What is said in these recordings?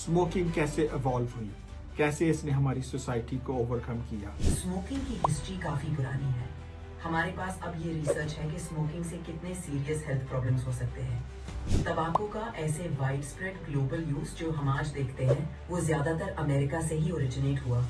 Smoking कैसे evolve हुई, कैसे इसने हमारी सोसाइटी को ओवरकम किया। स्मोकिंग की हिस्ट्री काफी पुरानी है। हमारे पास अब ये रिसर्च है कि स्मोकिंग से कितने सीरियस हेल्थ प्रॉब्लम्स हो सकते हैं। तंबाकू का ऐसे वाइड स्प्रेड ग्लोबल यूज जो हम आज देखते हैं वो ज्यादातर अमेरिका से ही ओरिजिनेट हुआ।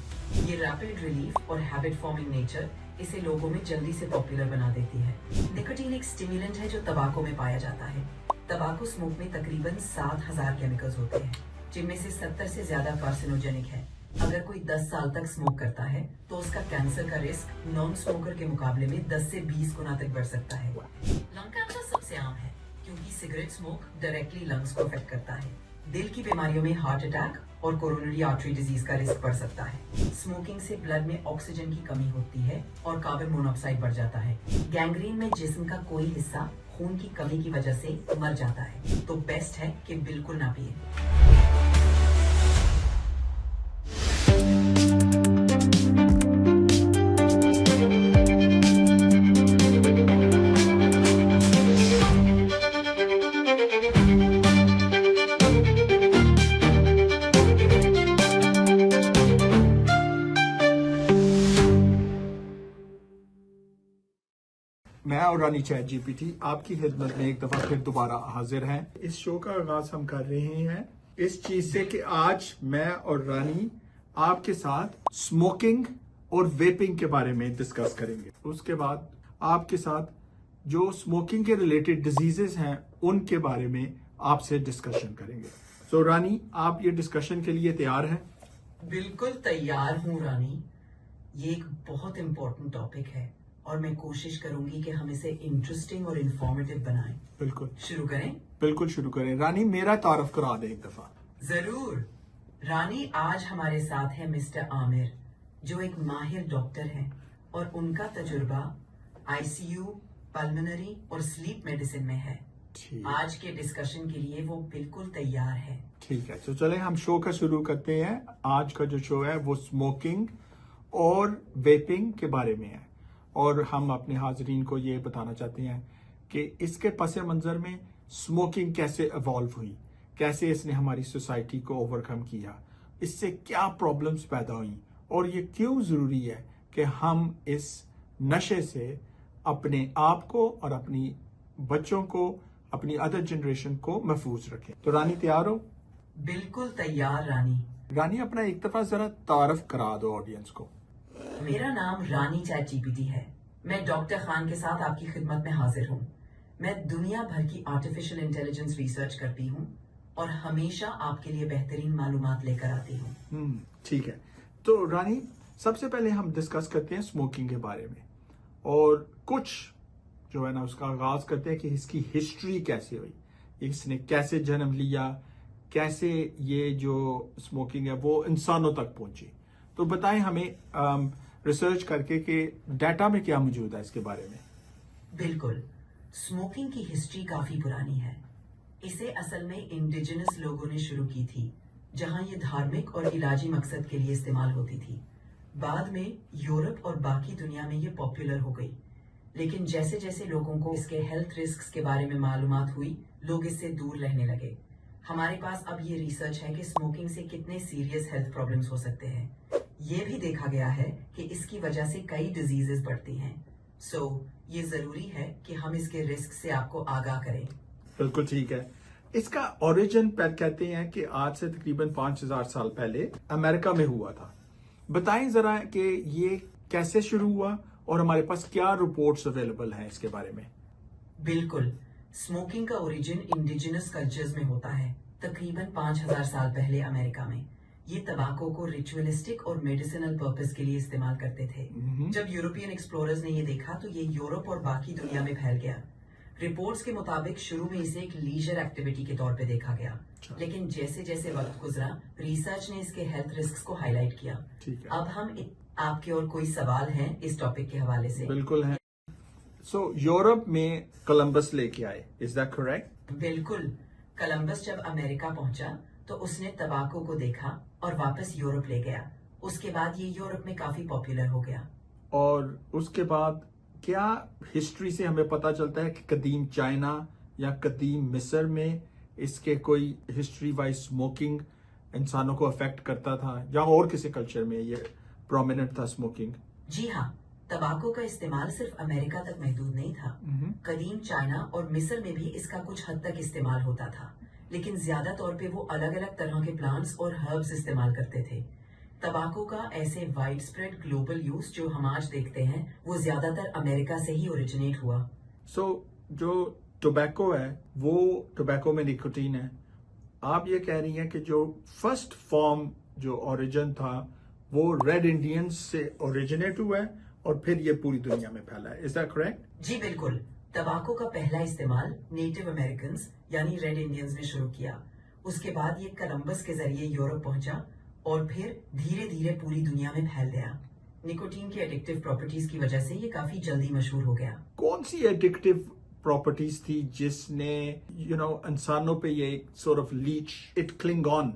ये रैपिड रिलीफ और हैबिट फॉर्मिंग नेचर इसे लोगों में जल्दी से पॉपुलर बना देती है। निकोटीन एक स्टिमुलेंट है जो तंबाकू में पाया जाता है। तंबाकू स्मोक में तकरीबन 7,000 केमिकल्स होते हैं, जिनमें से 70 से ज्यादा कार्सिनोजेनिक है। अगर कोई 10 साल तक स्मोक करता है तो उसका कैंसर का रिस्क नॉन स्मोकर के मुकाबले में 10 से 20 गुना तक बढ़ सकता है। लंग कैंसर सबसे आम है क्योंकि सिगरेट स्मोक डायरेक्टली लंग्स को अफेक्ट करता है। दिल की बीमारियों में हार्ट अटैक और कोरोनरी आर्टरी डिजीज का रिस्क बढ़ सकता है। स्मोकिंग से ब्लड में ऑक्सीजन की कमी होती है और कार्बन मोनोऑक्साइड बढ़ जाता है। गैंग्रीन में जिस्म का कोई हिस्सा खून की कमी की वजह से मर जाता है, तो बेस्ट है कि बिल्कुल ना पिए। मैं और रानी चैट जीपीटी आपकी खिदमत में एक दफा फिर दोबारा हाजिर हैं। इस शो का आगाज हम कर रहे हैं इस चीज से कि आज मैं और रानी आपके साथ स्मोकिंग और वेपिंग के बारे में डिस्कस करेंगे। उसके बाद आपके साथ जो स्मोकिंग के रिलेटेड डिजीजेस हैं उनके बारे में आपसे डिस्कशन करेंगे। सो रानी, आप ये डिस्कशन के लिए तैयार हैं? बिल्कुल तैयार हूँ रानी। ये एक बहुत इम्पोर्टेंट टॉपिक है और मैं कोशिश करूंगी कि हम इसे इंटरेस्टिंग और इंफॉर्मेटिव बनाएं। बिल्कुल शुरू करें? बिल्कुल शुरू करें। रानी, मेरा तारुफ करा दे एक दफा। जरूर रानी, आज हमारे साथ है मिस्टर आमिर, जो एक माहिर डॉक्टर हैं और उनका तजुर्बा आईसीयू, पल्मोनरी और स्लीप मेडिसिन में है। आज के डिस्कशन के लिए वो बिल्कुल तैयार है। ठीक है, तो चले हम शो का शुरू करते हैं। आज का जो शो है वो स्मोकिंग और वेपिंग के बारे में है और हम अपने हाजरीन को ये बताना चाहते हैं कि इसके पस मंजर में स्मोकिंग कैसे इवॉल्व हुई, कैसे इसने हमारी सोसाइटी को ओवरकम किया, इससे क्या प्रॉब्लम्स पैदा हुई और ये क्यों ज़रूरी है कि हम इस नशे से अपने आप को और अपनी बच्चों को, अपनी अदर जनरेशन को महफूज रखें। तो रानी, तैयार हो? बिल्कुल तैयार रानी। रानी, अपना एक दफा जरा तारफ करा दो ऑडियंस को। मेरा नाम रानी चैट जीपीटी है। मैं डॉक्टर खान के साथ आपकी खिदमत में हाजिर हूँ। मैं दुनिया भर की आर्टिफिशियल इंटेलिजेंस रिसर्च करती हूँ और हमेशा आपके लिए बेहतरीन मालूमात लेकर आती हूँ। ठीक है, तो रानी, सबसे पहले हम डिस्कस करते हैं स्मोकिंग के बारे में और कुछ जो है ना उसका आगाज करते हैं कि इसकी हिस्ट्री कैसे हुई, इसने कैसे जन्म लिया, कैसे ये जो स्मोकिंग है वो इंसानों तक पहुंची। तो बताएं हमें रिसर्च करके कि डाटा में क्या मौजूद है इसके बारे में। बिल्कुल, स्मोकिंग की हिस्ट्री काफी पुरानी है। इसे असल में इंडिजिनस लोगों ने शुरू की थी, जहां ये धार्मिक और इलाजी मकसद के लिए इस्तेमाल होती थी। बाद में यूरोप और बाकी दुनिया में ये पॉपुलर हो गई, लेकिन जैसे जैसे लोगों को इसके हेल्थ रिस्क के बारे में मालूमात हुई, लोग इससे दूर रहने लगे। हमारे पास अब ये रिसर्च है कि स्मोकिंग से कितने सीरियस हेल्थ प्रॉब्लम्स हो सकते हैं। ये भी देखा गया है कि इसकी वजह से कई डिजीजेस बढ़ती हैं। सो ये जरूरी है कि हम इसके रिस्क से आपको आगाह करें। बिल्कुल ठीक है। इसका ओरिजिन कहते हैं कि आज से तकरीबन 5,000 साल पहले अमेरिका में हुआ था। बताएं जरा कि ये कैसे शुरू हुआ और हमारे पास क्या रिपोर्ट्स अवेलेबल हैं इसके बारे में। बिल्कुल, स्मोकिंग का ओरिजिन इंडिजिनस कल्चर्स में होता है। तकरीबन 5,000 साल पहले अमेरिका में ये तंबाकू को रिचुअलिस्टिक और मेडिसिनल पर्पस के लिए इस्तेमाल करते थे। जब यूरोपियन एक्सप्लोरर्स ने ये देखा तो ये यूरोप और बाकी दुनिया में फैल गया। रिपोर्ट्स के मुताबिक शुरू में इसे एक लीजर एक्टिविटी के तौर पे देखा गया, लेकिन जैसे जैसे वक्त गुजरा रिसर्च ने इसके हेल्थ रिस्क को हाईलाइट किया। अब हम आपके और कोई सवाल हैं इस टॉपिक के हवाले से? बिल्कुल है। सो यूरोप में कोलंबस लेके आए, इज दैट करेक्ट? बिल्कुल, कोलंबस जब अमेरिका पहुंचा तो उसने तंबाकू को देखा और वापस यूरोप ले गया। उसके बाद ये यूरोप में काफी पॉपुलर हो गया। और उसके बाद क्या हिस्ट्री से हमें पता चलता है कि कदीम चाइना या कदीम मिस्र में इसके कोई हिस्ट्री वाइज स्मोकिंग इंसानों को अफेक्ट करता था, या और किसी कल्चर में ये प्रोमिनेंट था स्मोकिंग? जी हाँ, तंबाकू का इस्तेमाल सिर्फ अमेरिका तक महदूद नहीं था। कदीम चाइना और मिस्र में भी इसका कुछ हद तक इस्तेमाल होता था, लेकिन ज्यादा तौर पे वो अलग अलग तरह के प्लांट्स और हर्ब्स इस्तेमाल करते थे। तंबाकू का ऐसे वाइड स्प्रेड ग्लोबल यूज जो हम आज देखते हैं, वो ज्यादातर अमेरिका से ही ओरिजिनेट हुआ। सो जो टोबैको है, वो टोबैको में निकोटीन है। आप ये कह रही हैं कि जो फर्स्ट फॉर्म, जो ओरिजिन था, वो रेड इंडियंस से ओरिजिनेट हुआ है और फिर ये पूरी दुनिया में फैला है। Is that correct? जी बिल्कुल। तंबाकू का पहला इस्तेमाल नेटिव अमेरिकन्स यानी रेड इंडियंस ने शुरू किया। उसके बाद ये कोलंबस के जरिए यूरोप पहुंचा और फिर धीरे धीरे पूरी दुनिया में फैल गया। निकोटीन की एडिक्टिव प्रॉपर्टीज की वजह से ये काफी जल्दी मशहूर हो गया। कौन सी एडिक्टिव प्रॉपर्टीज थी जिसने इंसानों पे ये एक sort of leech, it cling on,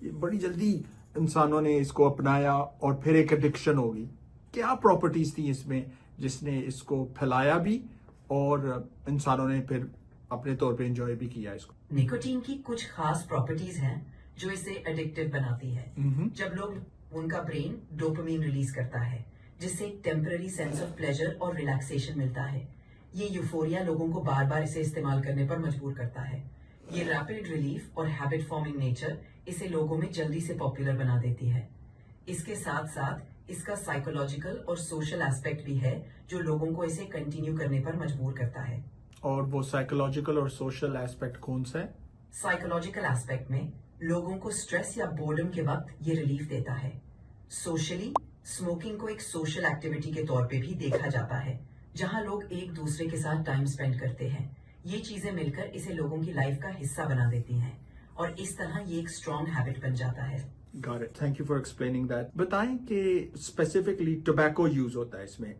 बड़ी जल्दी इंसानों ने इसको अपनाया और फिर एक एडिक्शन होगी? क्या प्रॉपर्टीज थी इसमें जिसने इसको फैलाया भी और इंसानों ने फिर अपने तौर पे एंजॉय भी किया इसको? निकोटीन की कुछ खास प्रॉपर्टीज हैं जो इसे एडिक्टिव बनाती है। जब लोग उनका ब्रेन डोपामिन रिलीज करता है, जिससे एक टेम्पररी सेंस ऑफ प्लेजर और रिलैक्सेशन मिलता है। ये यूफोरिया लोगों को बार बार इसे इस्तेमाल करने पर मजबूर करता है। ये रैपिड रिलीफ और हैबिट फॉर्मिंग नेचर इसे लोगों में जल्दी से पॉपुलर बना देती है। इसके साथ साथ इसका साइकोलॉजिकल और सोशल एस्पेक्ट भी है जो लोगों को इसे कंटिन्यू करने पर मजबूर करता है। और वो साइकोलॉजिकल और सोशल एस्पेक्ट कौन सा है? साइकोलॉजिकल एस्पेक्ट में लोगों को स्ट्रेस या बोर्डम के वक्त ये रिलीफ देता है। सोशली स्मोकिंग को एक सोशल एक्टिविटी के तौर पे भी देखा जाता है, जहां लोग एक दूसरे के साथ टाइम स्पेंड करते हैं। ये चीजें मिलकर इसे लोगों की लाइफ का हिस्सा बना देती हैं और इस तरह ये एक स्ट्रॉन्ग हैबिट बन जाता है। Got it. Thank you for explaining that. बताएं कि स्पेसिफिकली टोबैको यूज होता है इसमें।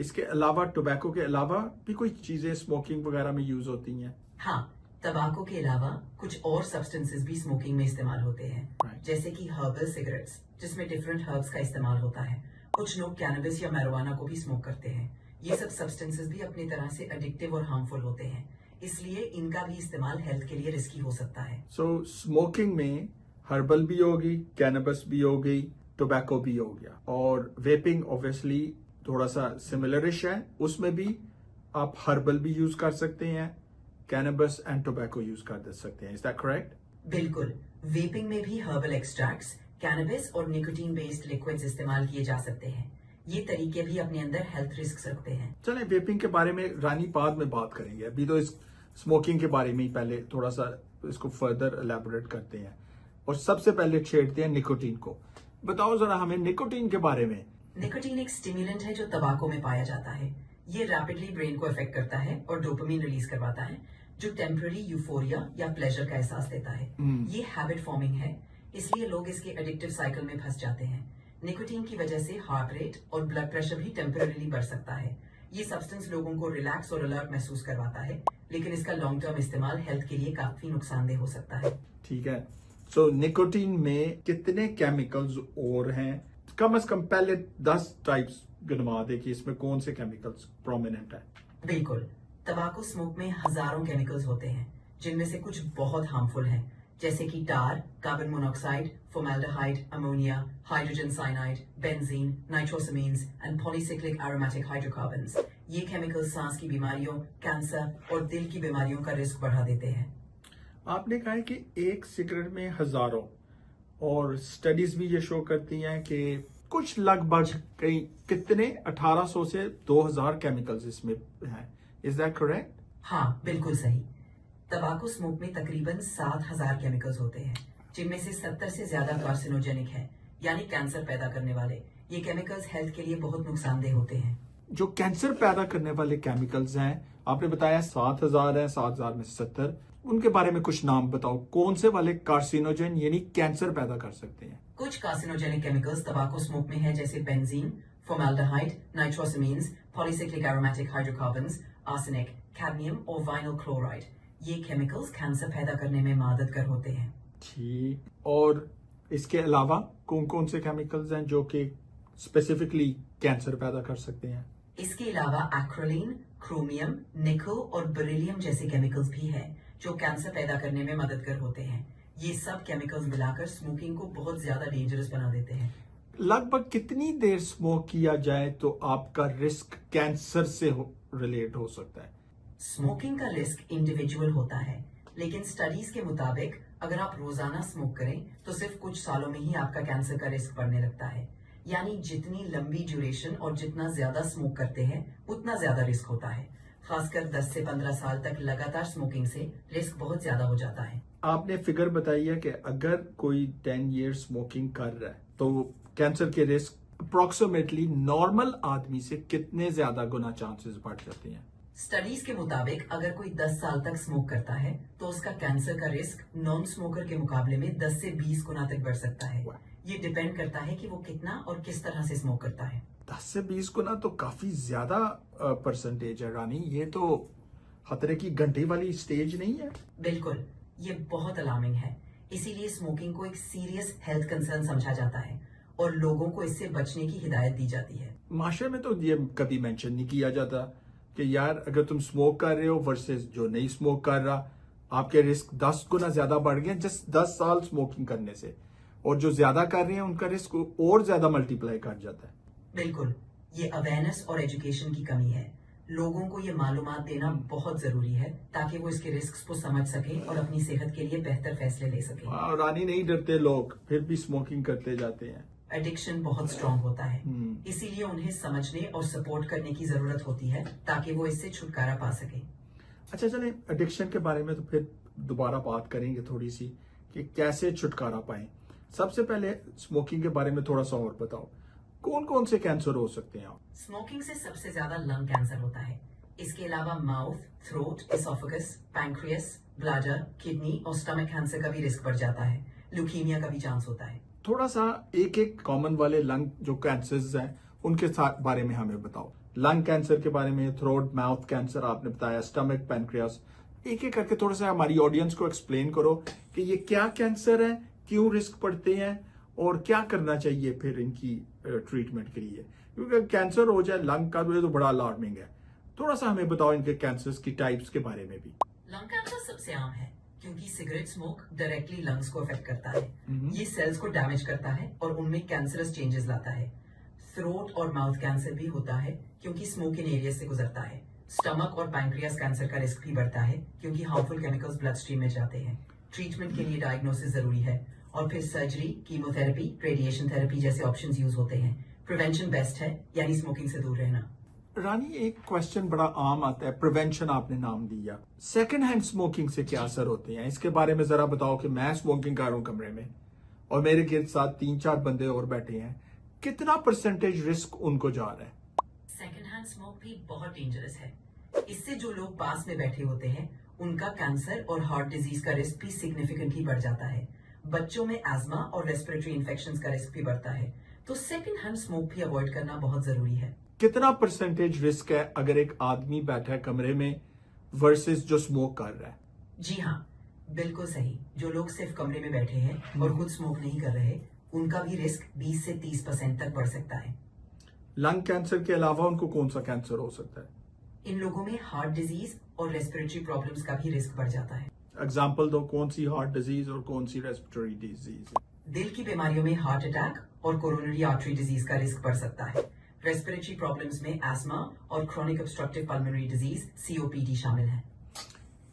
इसके अलावा, टोबैको के अलावा भी कोई चीजें स्मोकिंग वगैरह में यूज होती हैं? हाँ, तंबाकू के अलावा कुछ और सब्सटेंसेस भी स्मोकिंग में इस्तेमाल होते हैं। Right. जैसे कि हर्बल सिगरेट्स, जिसमें डिफरेंट हर्ब्स का इस्तेमाल होता है। कुछ लोग कैनबिस या मैरिजुआना को भी स्मोक करते हैं। ये सब सब्सटेंसेस भी अपनी तरह से एडिक्टिव और हार्मफुल होते हैं, इसलिए इनका भी इस्तेमाल हेल्थ के लिए रिस्की हो सकता है। सो स्मोकिंग में हर्बल भी होगी, कैनबिस भी होगी, टोबैको भी हो गया, और वेपिंग ऑब्वियसली थोड़ा सा सिमिलरिश है। उसमें भी आप हर्बल भी यूज कर सकते हैं, कैनबिस एंड टोबैको यूज कर सकते हैं। Is that correct? बिल्कुल। वेपिंग में भी हर्बल एक्सट्रैक्ट्स, कैनबिस और निकोटीन बेस्ड लिक्विड्स इस्तेमाल किए जा सकते हैं। ये तरीके भी अपने अंदर हेल्थ रिस्क रखते हैं। चलें, वेपिंग के बारे में रानी बाद में बात करेंगे। अभी तो इस स्मोकिंग के बारे में ही पहले थोड़ा सा इसको फर्दर एलैबोरेट करते हैं और सबसे पहले छेड़ते हैं निकोटीन को। बताओ जरा हमें निकोटीन के बारे में। निकोटीन एक स्टिमुलेंट है जो तंबाकू में पाया जाता है। ये रैपिडली ब्रेन को अफेक्ट करता है और डोपामिन रिलीज करवाता है, जो टेम्पररी यूफोरिया या प्लेजर का एहसास देता है। ये हैबिट फॉर्मिंग है, इसलिए लोग इसके एडिक्टिव साइकिल में फंस जाते हैं। निकोटीन की वजह से हार्ट रेट और ब्लड प्रेशर भी टेम्पररीली बढ़ सकता है। ये सब्सटेंस लोगों को रिलैक्स और अलर्ट महसूस करवाता है, लेकिन इसका लॉन्ग टर्म इस्तेमाल हेल्थ के लिए काफी नुकसानदेह हो सकता है। ठीक है। सो निकोटीन में कितने केमिकल्स और हैं? कम से कम पहले 10 टाइप्स गिनवा दे कि इसमें कौन से केमिकल्स प्रोमिनेंट है। बिल्कुल। तंबाकू स्मोक में हजारों केमिकल्स होते हैं, जिनमें से कुछ बहुत हार्मफुल हैं, जैसे कि tar, carbon monoxide, formaldehyde, ammonia, hydrogen cyanide, benzene, nitrosamines and polycyclic aromatic hydrocarbons. ये केमिकल्स सांस की बीमारियों, कैंसर और दिल की बीमारियों का रिस्क बढ़ा देते हैं। आपने कहा है कि एक सिगरेट में हजारों, और स्टडीज भी ये शो करती हैं कि कुछ लगभग कई कितने 1800 से 2000 केमिकल्स इसमें हैं। Is that correct? हाँ, बिल्कुल सही। तंबाकू स्मोक में तकरीबन 7000 केमिकल्स होते हैं, जिनमें से 70 से ज्यादा कार्सिनोजेनिक हैं, यानी कैंसर पैदा करने वाले। ये केमिकल्स हेल्थ के लिए बहुत नुकसानदेह होते हैं। जो कैंसर पैदा करने वाले केमिकल्स हैं, आपने बताया 7000 है, 7000 में से 70। उनके बारे में कुछ नाम बताओ, कौन से वाले कार्सिनोजेन यानी कैंसर पैदा कर सकते हैं? कुछ कार्सिनोजेनिक केमिकल्स तंबाकू स्मोक में है, जैसे benzene, formaldehyde, nitrosamines, polycyclic aromatic hydrocarbons, arsenic, cadmium और वाइनल क्लोराइड। ये केमिकल्स कैंसर पैदा करने में मददगार होते हैं। ठीक। और इसके अलावा कौन कौन से केमिकल्स हैं जो कि स्पेसिफिकली कैंसर पैदा कर सकते हैं? इसके अलावा एक्रोलीन, क्रोमियम, निकल और बेरिलियम जैसे केमिकल्स भी हैं, जो कैंसर पैदा करने में मददगार होते हैं। ये सब केमिकल्स मिलाकर स्मोकिंग को बहुत ज्यादा डेंजरस बना देते हैं। लगभग कितनी देर स्मोक किया जाए तो आपका रिस्क कैंसर से रिलेट हो सकता है? स्मोकिंग का रिस्क इंडिविजुअल होता है, लेकिन स्टडीज के मुताबिक अगर आप रोजाना स्मोक करें तो सिर्फ कुछ सालों में ही आपका कैंसर का रिस्क बढ़ने लगता है। यानी जितनी लंबी ड्यूरेशन और जितना ज्यादा स्मोक करते हैं उतना ज्यादा रिस्क होता है। खासकर 10 से 15 साल तक लगातार स्मोकिंग से रिस्क बहुत ज्यादा हो जाता है। आपने फिगर बताई है कि अगर कोई 10 ईयर स्मोकिंग कर रहा है तो कैंसर के रिस्क अप्रोक्सीमेटली नॉर्मल आदमी से कितने ज्यादा गुना चांसेस बढ़ जाते हैं? स्टडीज के मुताबिक अगर कोई 10 साल तक स्मोक करता है तो उसका कैंसर का रिस्क नॉन स्मोकर के मुकाबले में 10 से 20 गुना तक बढ़ सकता है। ये डिपेंड करता है कि वो कितना और किस तरह से स्मोक करता है। 10 से 20 गुना तो काफी ज्यादा परसेंटेज है रानी। ये तो खतरे की घंटी वाली स्टेज नहीं है? बिल्कुल, ये बहुत अलार्मिंग है। इसीलिए स्मोकिंग को एक सीरियस हेल्थ कंसर्न समझा जाता है और लोगों को इससे बचने की हिदायत दी जाती है। माशरे में तो ये कभी मेंशन नहीं किया जाता कि यार अगर तुम स्मोक कर रहे हो वर्सेस जो नहीं स्मोक कर रहा, आपके रिस्क 10 गुना ज्यादा बढ़ गए जस्ट 10 साल स्मोकिंग करने से, और जो ज्यादा कर रहे हैं उनका रिस्क और ज्यादा मल्टीप्लाई कर जाता है। बिल्कुल, ये अवेयरनेस और एजुकेशन की कमी है। लोगों को ये मालूमात देना बहुत जरूरी है ताकि वो इसके रिस्क को समझ सके और अपनी सेहत के लिए बेहतर फैसले ले सके। रानी नहीं डरते लोग, फिर भी स्मोकिंग करते जाते हैं। एडिक्शन बहुत स्ट्रांग होता है, इसीलिए उन्हें समझने और सपोर्ट करने की जरूरत होती है ताकि वो इससे छुटकारा पा सके। अच्छा चले, एडिक्शन के बारे में तो फिर दोबारा बात करेंगे थोड़ी सी कि कैसे छुटकारा पाएं। सबसे पहले स्मोकिंग के बारे में थोड़ा सा और बताओ, कौन कौन से कैंसर हो सकते हैं? स्मोकिंग से सबसे ज्यादा लंग कैंसर होता है। इसके अलावा mouth, throat, oesophagus, pancreas, bladder, kidney और स्टमक कैंसर का भी रिस्क बढ़ जाता है। ल्यूकीमिया का भी चांस होता है। थोड़ा सा एक एक कॉमन वाले लंग जो कैंसर्स हैं उनके साथ बारे में हमें बताओ। लंग कैंसर के बारे में, थ्रोट, माउथ कैंसर आपने बताया, स्टमक, पैंक्रियास, एक एक करके थोड़ा सा हमारी ऑडियंस को एक्सप्लेन करो कि ये क्या कैंसर है, क्यों रिस्क पड़ते हैं और क्या करना चाहिए फिर इनकी ट्रीटमेंट के लिए। क्योंकि कैंसर हो जाए लंग का तो बड़ा अलार्मिंग है। थोड़ा सा हमें बताओ इनके कैंसर्स की टाइप्स के बारे में भी। लंग कैंसर सबसे आम है क्योंकि सिगरेट स्मोक डायरेक्टली लंग्स को अफेक्ट करता है। ये सेल्स को डैमेज करता है और उनमें कैंसरस चेंजेस लाता है। थ्रोट और माउथ कैंसर भी होता है क्योंकि स्मोक इन एरिया से गुजरता है। स्टमक और पैंक्रियास कैंसर का रिस्क भी बढ़ता है क्योंकि हार्मफुल केमिकल्स ब्लड स्ट्रीम में जाते हैं। ट्रीटमेंट के लिए डायग्नोसिस जरूरी है और फिर सर्जरी, कीमोथेरेपी, रेडिएशन थेरेपी जैसे ऑप्शंस यूज होते हैं। प्रिवेंशन बेस्ट है, यानी स्मोकिंग से दूर रहना। रानी, एक क्वेश्चन बड़ा आम आता है, प्रिवेंशन आपने नाम दिया, सेकंड हैंड स्मोकिंग से क्या असर होते हैं? इसके बारे में जरा बताओ कि मैं स्मोकिंग कर रहा हूं कमरे में और मेरे गिर्द साथ 3-4 बंदे और बैठे हैं, कितना परसेंटेज रिस्क उनको जा रहा है? सेकंड हैंड स्मोक भी बहुत डेंजरस है। इससे जो लोग पास में बैठे होते हैं उनका कैंसर और हार्ट डिजीज का रिस्क भी सिग्निफिकेंटली बढ़ जाता है। बच्चों में एस्मा और रेस्पिरेटरी इन्फेक्शंस का रिस्क भी बढ़ता है। तो सेकंड हैंड स्मोक भी अवॉइड करना बहुत जरूरी है। कितना परसेंटेज रिस्क है अगर एक आदमी बैठा है कमरे में वर्सेस जो स्मोक कर रहा है? जी हाँ, बिल्कुल सही। जो लोग सिर्फ कमरे में बैठे हैं और खुद स्मोक नहीं कर रहे, उनका भी रिस्क 20 से 30% तक बढ़ सकता है। लंग कैंसर के अलावा उनको कौन सा कैंसर हो सकता है? इन लोगों में हार्ट डिजीज और रेस्पिरेटरी प्रॉब्लम्स का भी रिस्क बढ़ जाता है। एग्जाम्पल दो, कौन सी हार्ट डिजीज और कौन सी रेस्पिरेटरी डिजीज? दिल की बीमारियों में हार्ट अटैक और कोरोनरी आर्टरी डिजीज का रिस्क बढ़ सकता है। रेस्पिरेटरी प्रॉब्लम्स में एस्मा और chronic obstructive pulmonary disease COPD शामिल है।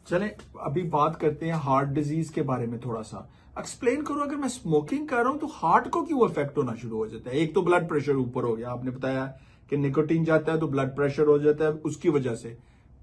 चलें अभी बात करते हैं हार्ट डिजीज के बारे में। थोड़ा सा एक्सप्लेन करो, अगर मैं स्मोकिंग कर रहा हूं तो हार्ट को क्यों इफेक्ट होना शुरू हो जाता है? एक तो ब्लड प्रेशर ऊपर हो गया, आपने बताया कि निकोटीन जाता है तो ब्लड प्रेशर हो जाता है उसकी वजह से।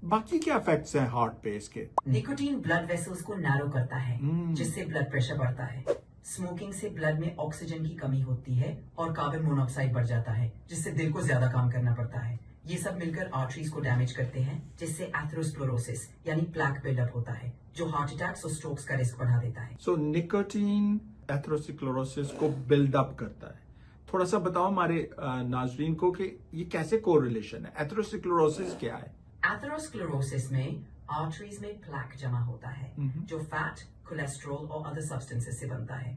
बाकी क्या इफेक्ट्स हैं हार्ट पे इसके? निकोटीन ब्लड वेसल्स को नैरो करता है जिससे ब्लड प्रेशर बढ़ता है। स्मोकिंग से ब्लड में ऑक्सीजन की कमी होती है और कार्बन मोनोऑक्साइड बढ़ जाता है जिससे दिल को ज्यादा काम करना पड़ता है। ये सब मिलकर आर्टरीज को डैमेज करते हैं जिससे एथेरोस्क्लेरोसिस यानी प्लैक बिल्डअप होता है जो हार्ट अटैक्स और स्ट्रोक्स का रिस्क बढ़ा देता है। सो निकोटीन एथेरोस्क्लेरोसिस को बिल्डअप करता है। थोड़ा सा बताओ हमारे नाजरीन को कि ये कैसे कोरिलेशन है, एथेरोस्क्लेरोसिस क्या है? एथेरोस्क्लेरोसिस में आर्टरीज में प्लैक जमा होता है जो फैट, कोलेस्ट्रॉल और अदर सब्सटेंसेस से बनता है।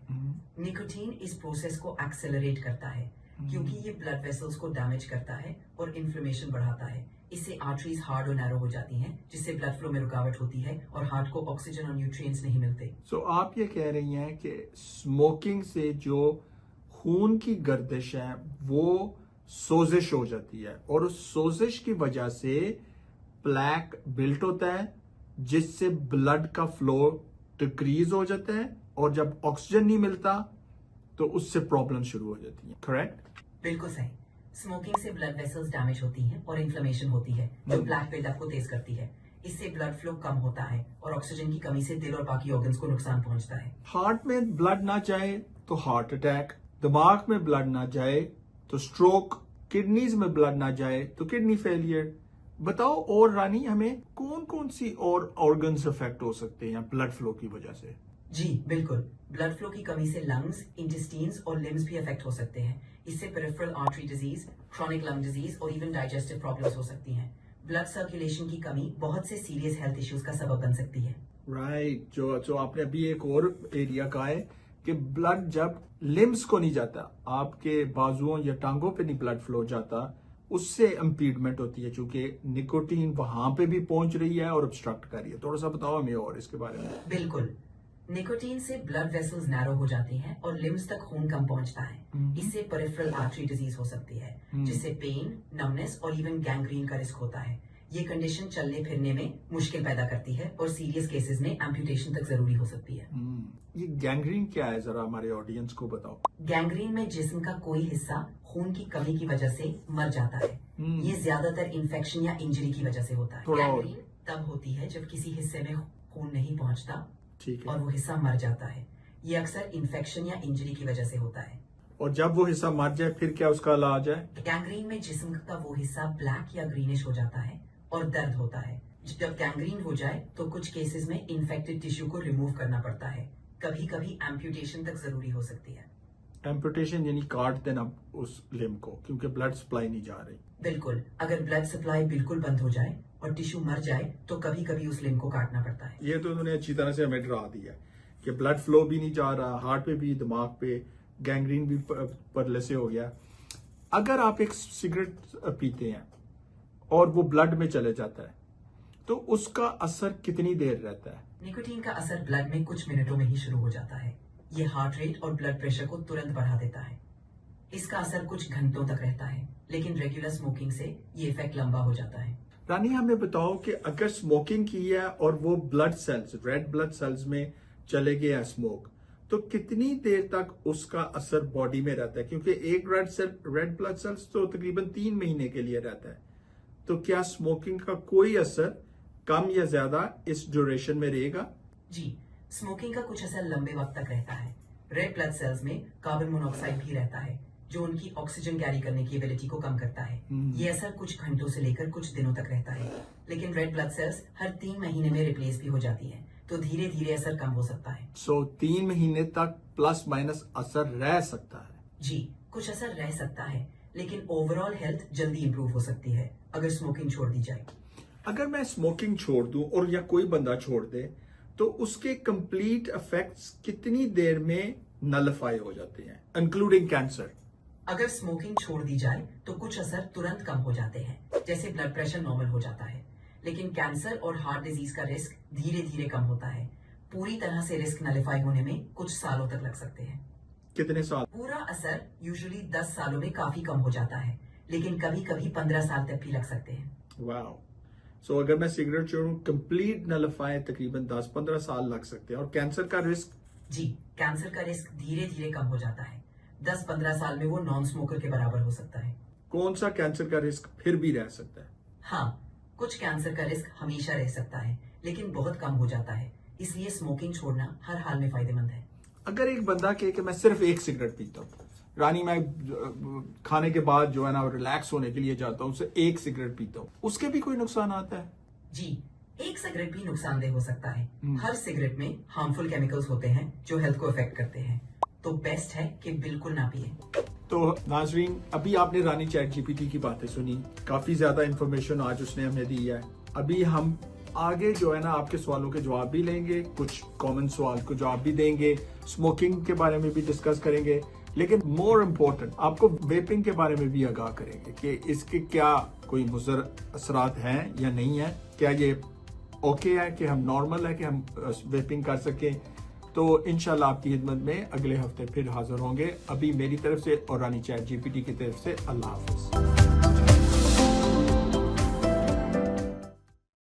निकोटीन इस प्रोसेस को एक्सेलरेट करता है क्योंकि ये ब्लड वेसल्स को डैमेज करता है और इन्फ्लेमेशन बढ़ाता है। इससे आर्टरीज हार्ड और नैरो हो जाती हैं, जिससे ब्लड फ्लो में रुकावट होती है और हार्ट को ऑक्सीजन और न्यूट्रिएंट्स नहीं मिलते। सो आप ये कह रही हैं कि स्मोकिंग से जो खून की गर्दिश है वो सोजिश हो जाती है, और उस सोजिश की वजह से प्लैक बिल्ट होता है, जिससे ब्लड का फ्लो डिक्रीज हो जाता है, और जब ऑक्सीजन नहीं मिलता तो उससे प्रॉब्लम शुरू हो जाती है। करेक्ट? बिल्कुल सही। स्मोकिंग से ब्लड वेसल्स डैमेज होती हैं और इन्फ्लेमेशन होती है, जो ब्लैक बिल्डअप को तेज करती है। इससे ब्लड फ्लो कम होता है और ऑक्सीजन की कमी से दिल और बाकी ऑर्गन्स को नुकसान पहुंचता है। हार्ट में ब्लड ना जाए तो हार्ट अटैक, दिमाग में ब्लड ना जाए तो स्ट्रोक, किडनीज में ब्लड ना जाए तो किडनी फेलियर। बताओ और रानी, हमें कौन कौन सी और ऑर्गन्स अफेक्ट हो सकते हैं ब्लड फ्लो की वजह से? जी बिल्कुल, ब्लड फ्लो की कमी से लंग्स, इंटेस्टाइन्स और लिम्स भी अफेक्ट हो सकते हैं। इससे peripheral artery disease, chronic lung disease और इवन डाइजेस्टिव प्रॉब्लम्स हो सकती हैं। ब्लड सर्कुलेशन की कमी बहुत से सीरियस हेल्थ इश्यूज का सबब बन सकती है। राइट। जो आपने अभी एक और एरिया कहा है कि ब्लड जब लिम्स को नहीं जाता, आपके बाजुओं या टांगों पे नहीं ब्लड फ्लो जाता, उससे इम्पीडमेंट होती है, क्योंकि निकोटीन वहां पे भी पहुंच रही है और ऑब्स्ट्रक्ट कर रही है। थोड़ा सा बताओ हमें और इसके बारे में। बिल्कुल, निकोटीन से ब्लड वेसल्स नैरो हो जाती हैं और लिम्स तक खून कम पहुंचता है। इससे पेरिफेरल आर्टरी डिजीज हो सकती है, जिससे पेन, नमनेस और इवन गैंग्रीन का रिस्क होता है। ये कंडीशन चलने फिरने में मुश्किल पैदा करती है और सीरियस केसेस में एम्पुटेशन तक जरूरी हो सकती है। ये गैंग्रीन क्या है, जरा हमारे ऑडियंस को बताओ। गैंग्रीन में जिस्म का कोई हिस्सा खून की कमी की वजह से मर जाता है। ये ज्यादातर इन्फेक्शन या इंजरी की वजह से होता है। गैंग्रीन तब होती है जब किसी हिस्से में खून नहीं पहुंचता, ठीक है, और वो हिस्सा मर जाता है। ये अक्सर इन्फेक्शन या इंजरी की वजह से होता है। और जब वो हिस्सा मर जाए फिर क्या उसका इलाज है? गैंग्रीन में जिस्म का वो हिस्सा ब्लैक या ग्रीनिश हो जाता है और दर्द होता है। जब गैंग्रीन हो जाए तो कुछ केसेस में इन्फेक्टेड टिश्यू को रिमूव करना पड़ता है। कभी कभी एम्पुटेशन तक जरूरी हो सकती है। एम्पुटेशन यानी काट देना उस लिम्ब को, क्योंकि ब्लड सप्लाई नहीं जा रही। बिल्कुल, अगर ब्लड सप्लाई बिल्कुल बंद हो जाए और टिश्यू मर जाए तो कभी कभी उस लिम्ब को काटना पड़ता है। ये तो उन्होंने अच्छी तरह से हमें डरा दिया कि ब्लड फ्लो भी नहीं जा रहा, हार्ट पे भी, दिमाग पे, गैंग्रीन भी परले से हो गया। अगर आप एक सिगरेट पीते हैं और वो ब्लड में चले जाता है तो उसका असर कितनी देर रहता है? निकोटीन का असर ब्लड में कुछ मिनटों में ही शुरू हो जाता है। ये हार्ट रेट और ब्लड प्रेशर को तुरंत बढ़ा देता है। इसका असर कुछ घंटों तक रहता है, लेकिन रेगुलर स्मोकिंग से ये इफेक्ट लंबा हो जाता है। रानी, हमें बताओ कि अगर स्मोकिंग की है और वो blood cells, red blood cells में चले गया स्मोक, तो कितनी देर तक उसका असर बॉडी में रहता है? क्योंकि एक रेड ब्लड सेल्स तो तकरीबन 3 महीने के लिए रहता है। तो क्या स्मोकिंग का कोई असर कम या ज्यादा इस ड्यूरेशन में रहेगा? जी, स्मोकिंग का कुछ असर लंबे वक्त तक रहता है। रेड ब्लड सेल्स में कार्बन मोनोऑक्साइड भी रहता है, जो उनकी ऑक्सीजन कैरी करने की एबिलिटी को कम करता है। ये असर कुछ घंटों से लेकर कुछ दिनों तक रहता है, लेकिन रेड ब्लड सेल्स हर 3 महीने में रिप्लेस भी हो जाती है, तो धीरे धीरे असर कम हो सकता है। सो 3 महीने तक प्लस माइनस असर रह सकता है? जी, कुछ असर रह सकता है, लेकिन ओवरऑल हेल्थ जल्दी इंप्रूव हो सकती है अगर स्मोकिंग छोड़ दी जाए। अगर मैं स्मोकिंग छोड़ दूं और या कोई बंदा छोड़ दे, तो उसके कंप्लीट इफेक्ट्स कितनी देर में नलिफाई हो जाते हैं, इंक्लूडिंग कैंसर? अगर स्मोकिंग छोड़ दी जाए तो कुछ असर तुरंत कम हो जाते हैं, जैसे ब्लड प्रेशर नॉर्मल हो जाता है, लेकिन कैंसर और हार्ट डिजीज का रिस्क धीरे धीरे कम होता है। पूरी तरह से रिस्क नलिफाई होने में कुछ सालों तक लग सकते हैं। कितने साल? पूरा असर यूजुअली 10 सालों में काफी कम हो जाता है, लेकिन कभी कभी 15 साल तक भी लग सकते हैं। वाह। सो अगर मैं सिगरेट छोड़ूं, कंप्लीट नलिफाई तकरीबन 10-15 साल लग सकते हैं। और कैंसर का रिस्क? जी, कैंसर का रिस्क धीरे धीरे कम हो जाता है। 10-15 साल में वो नॉन स्मोकर के बराबर हो सकता है। कौन सा कैंसर का रिस्क फिर भी रह सकता है? हाँ, कुछ कैंसर का रिस्क हमेशा रह सकता है, लेकिन बहुत कम हो जाता है। इसलिए स्मोकिंग छोड़ना हर हाल में फायदेमंद है। अगर एक बंदा कहे कि मैं सिर्फ एक सिगरेट पीता हूँ, रानी, मैं खाने के बाद जो है ना रिलैक्स होने के लिए जाता हूँ, उससे एक सिगरेट पीता हूँ, उसके भी कोई नुकसान आता है? जी, एक सिगरेट भी नुकसानदेह हो सकता है। हर सिगरेट में हार्मफुल केमिकल्स होते हैं जो हेल्थ को अफेक्ट करते हैं, तो बेस्ट है कि बिल्कुल ना पिए। तो नाजरीन, अभी आपने रानी चैट जीपीटी की बातें सुनी, काफी ज्यादा इंफॉर्मेशन आज उसने हमें दी है। अभी हम आगे जो है ना आपके सवालों के जवाब भी लेंगे, कुछ कॉमन सवाल को जवाब भी देंगे, स्मोकिंग के बारे में भी डिस्कस करेंगे, लेकिन मोर इम्पोर्टेंट आपको वेपिंग के बारे में भी आगाह करेंगे कि इसके क्या कोई मुज़र असरात हैं या नहीं है, क्या ये ओके है कि हम नॉर्मल है कि हम वेपिंग कर सकें। तो इंशाल्लाह आपकी खिदमत में अगले हफ्ते फिर हाजिर होंगे। अभी मेरी तरफ से और रानी चैट GPT की तरफ से अल्लाह हाफिज।